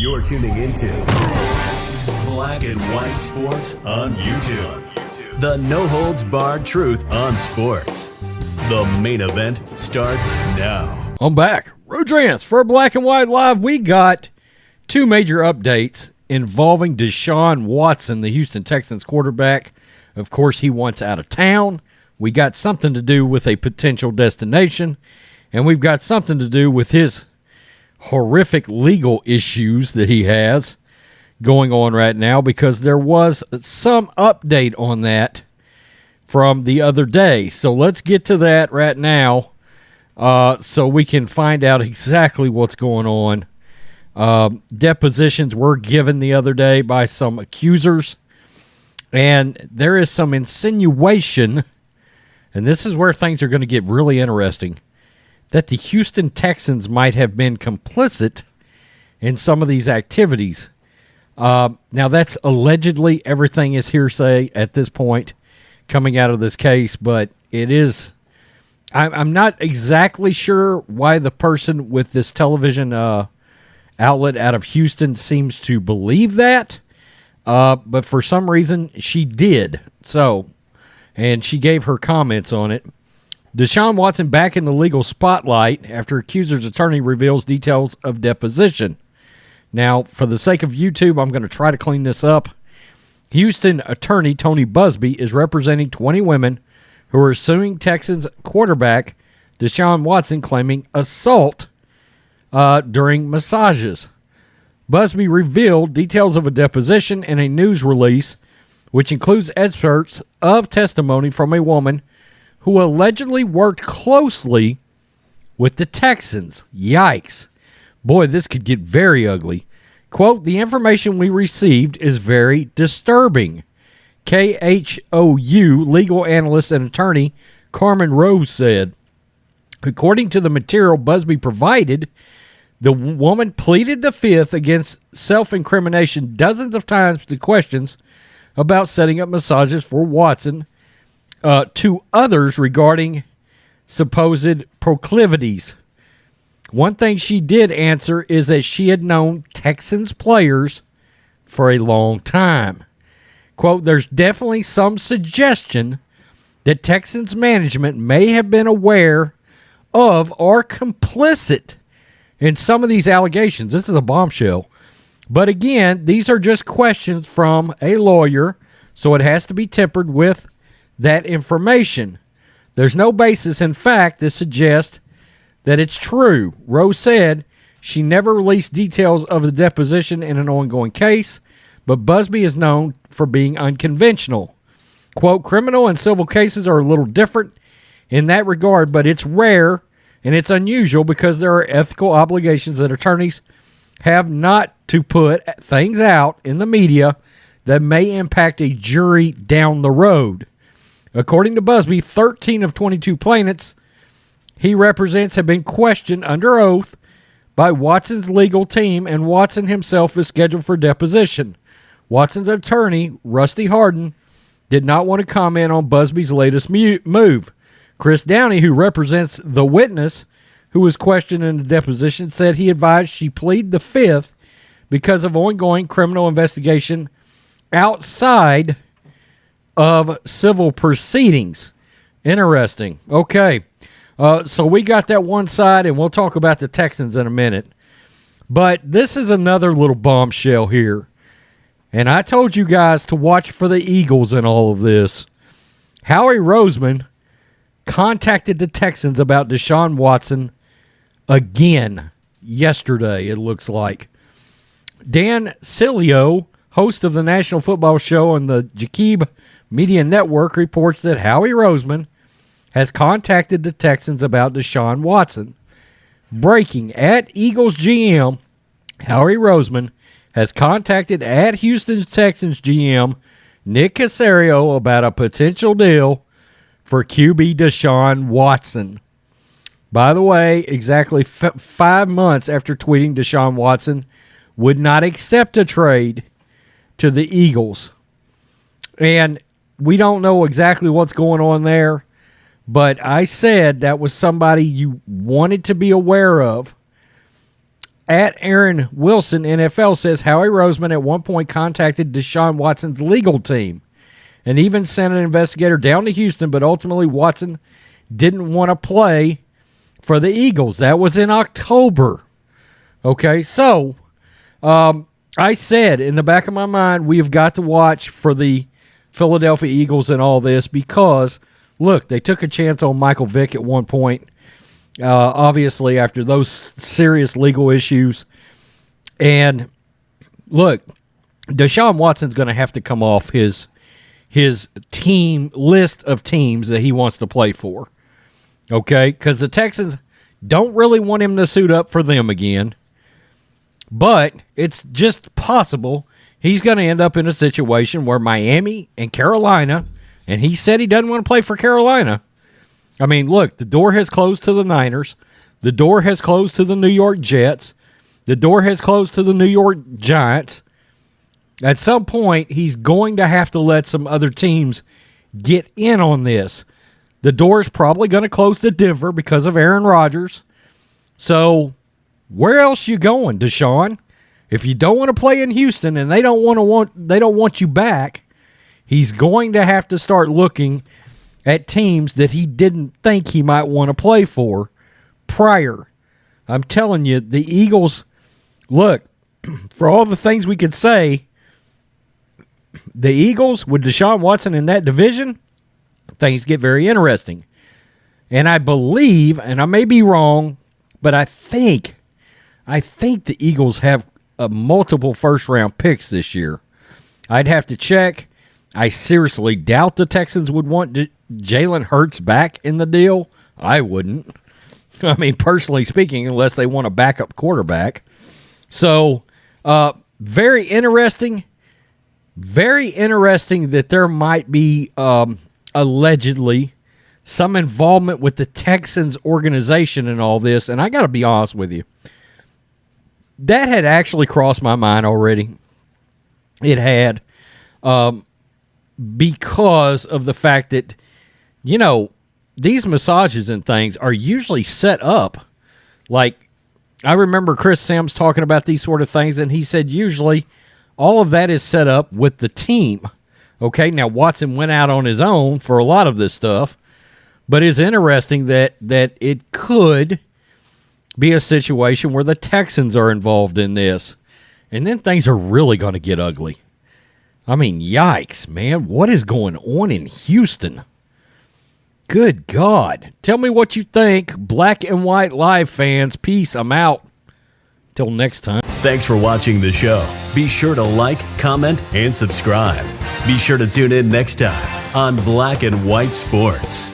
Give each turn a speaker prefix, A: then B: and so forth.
A: You're tuning into Black and White Sports on YouTube. The no-holds-barred truth on sports. The main event starts now.
B: I'm back. Rodrance for Black and White Live. We got two major updates involving DeShaun Watson, the Houston Texans quarterback. Of course, he wants out of town. We got something to do with a potential destination, and we've got something to do with his horrific legal issues that he has going on right now, because there was some update on that from the other day. So let's get to that right now so we can find out exactly what's going on. Depositions were given the other day by some accusers, and there is some insinuation, and this is where things are going to get really interesting, that the Houston Texans might have been complicit in some of these activities. Now, that's allegedly, everything is hearsay at this point coming out of this case, but it is, I'm not exactly sure why the person with this television outlet out of Houston seems to believe that, but for some reason she did. So, and she gave her comments on it. DeShaun Watson back in the legal spotlight after accuser's attorney reveals details of deposition. Now, for the sake of YouTube, I'm going to try to clean this up. Houston attorney Tony Busby is representing 20 women who are suing Texans quarterback DeShaun Watson, claiming assault during massages. Busby revealed details of a deposition in a news release, which includes excerpts of testimony from a woman who allegedly worked closely with the Texans. Yikes. Boy, this could get very ugly. Quote, the information we received is very disturbing. KHOU legal analyst and attorney Carmen Rose said. According to the material Busby provided, the woman pleaded the fifth against self-incrimination dozens of times to questions about setting up massages for Watson to others regarding supposed proclivities. One thing she did answer is that she had known Texans players for a long time. Quote, there's definitely some suggestion that Texans management may have been aware of or complicit in some of these allegations. This is a bombshell. But again, these are just questions from a lawyer, so it has to be tempered with that information. There's no basis in fact to suggest that it's true. Rose said she never released details of the deposition in an ongoing case, but Busby is known for being unconventional. Quote, criminal and civil cases are a little different in that regard, but it's rare and it's unusual because there are ethical obligations that attorneys have not to put things out in the media that may impact a jury down the road. According to Busby, 13 of 22 plaintiffs he represents have been questioned under oath by Watson's legal team, and Watson himself is scheduled for deposition. Watson's attorney, Rusty Harden, did not want to comment on Busby's latest move. Chris Downey, who represents the witness who was questioned in the deposition, said he advised she plead the fifth because of ongoing criminal investigation outside of civil proceedings. Interesting. Okay. So we got that one side, and we'll talk about the Texans in a minute. But this is another little bombshell here. And I told you guys to watch for the Eagles in all of this. Howie Roseman contacted the Texans about DeShaun Watson again yesterday, it looks like. Dan Sileo, host of the National Football Show on the Jakib Media Network, reports that Howie Roseman has contacted the Texans about DeShaun Watson. Breaking, at Eagles GM, Howie Roseman has contacted at Houston Texans GM Nick Caserio about a potential deal for QB DeShaun Watson. By the way, exactly 5 months after tweeting DeShaun Watson would not accept a trade to the Eagles. And we don't know exactly what's going on there, but I said that was somebody you wanted to be aware of. At Aaron Wilson NFL says Howie Roseman at one point contacted DeShaun Watson's legal team and even sent an investigator down to Houston, but ultimately Watson didn't want to play for the Eagles. That was in October. Okay, so I said in the back of my mind, we have got to watch for the Philadelphia Eagles and all this because, look, they took a chance on Michael Vick at one point, obviously after those serious legal issues. And, look, DeShaun Watson's going to have to come off his team list of teams that he wants to play for. Okay? Because the Texans don't really want him to suit up for them again. But it's just possible he's going to end up in a situation where Miami and Carolina, and he said he doesn't want to play for Carolina. I mean, look, the door has closed to the Niners. The door has closed to the New York Jets. The door has closed to the New York Giants. At some point, he's going to have to let some other teams get in on this. The door is probably going to close to Denver because of Aaron Rodgers. So where else you going, DeShaun? If you don't want to play in Houston and they don't want you back, he's going to have to start looking at teams that he didn't think he might want to play for prior. I'm telling you, the Eagles, look, for all the things we could say, the Eagles with DeShaun Watson in that division, things get very interesting. And I believe, and I may be wrong, but I think the Eagles have multiple first-round picks this year. I'd have to check. I seriously doubt the Texans would want Jalen Hurts back in the deal. I wouldn't. I mean, personally speaking, unless they want a backup quarterback. So, very interesting. Very interesting that there might be, allegedly, some involvement with the Texans organization and all this. And I got to be honest with you. That had actually crossed my mind already. It had. Because of the fact that, you know, these massages and things are usually set up. Like, I remember Chris Sims talking about these sort of things, and he said usually all of that is set up with the team. Okay, now Watson went out on his own for a lot of this stuff, but it's interesting that it could be a situation where the Texans are involved in this, and then things are really going to get ugly. I mean, yikes, man. What is going on in Houston? Good God. Tell me what you think, Black and White Live fans. Peace. I'm out. Till next time.
A: Thanks for watching the show. Be sure to like, comment, and subscribe. Be sure to tune in next time on Black and White Sports.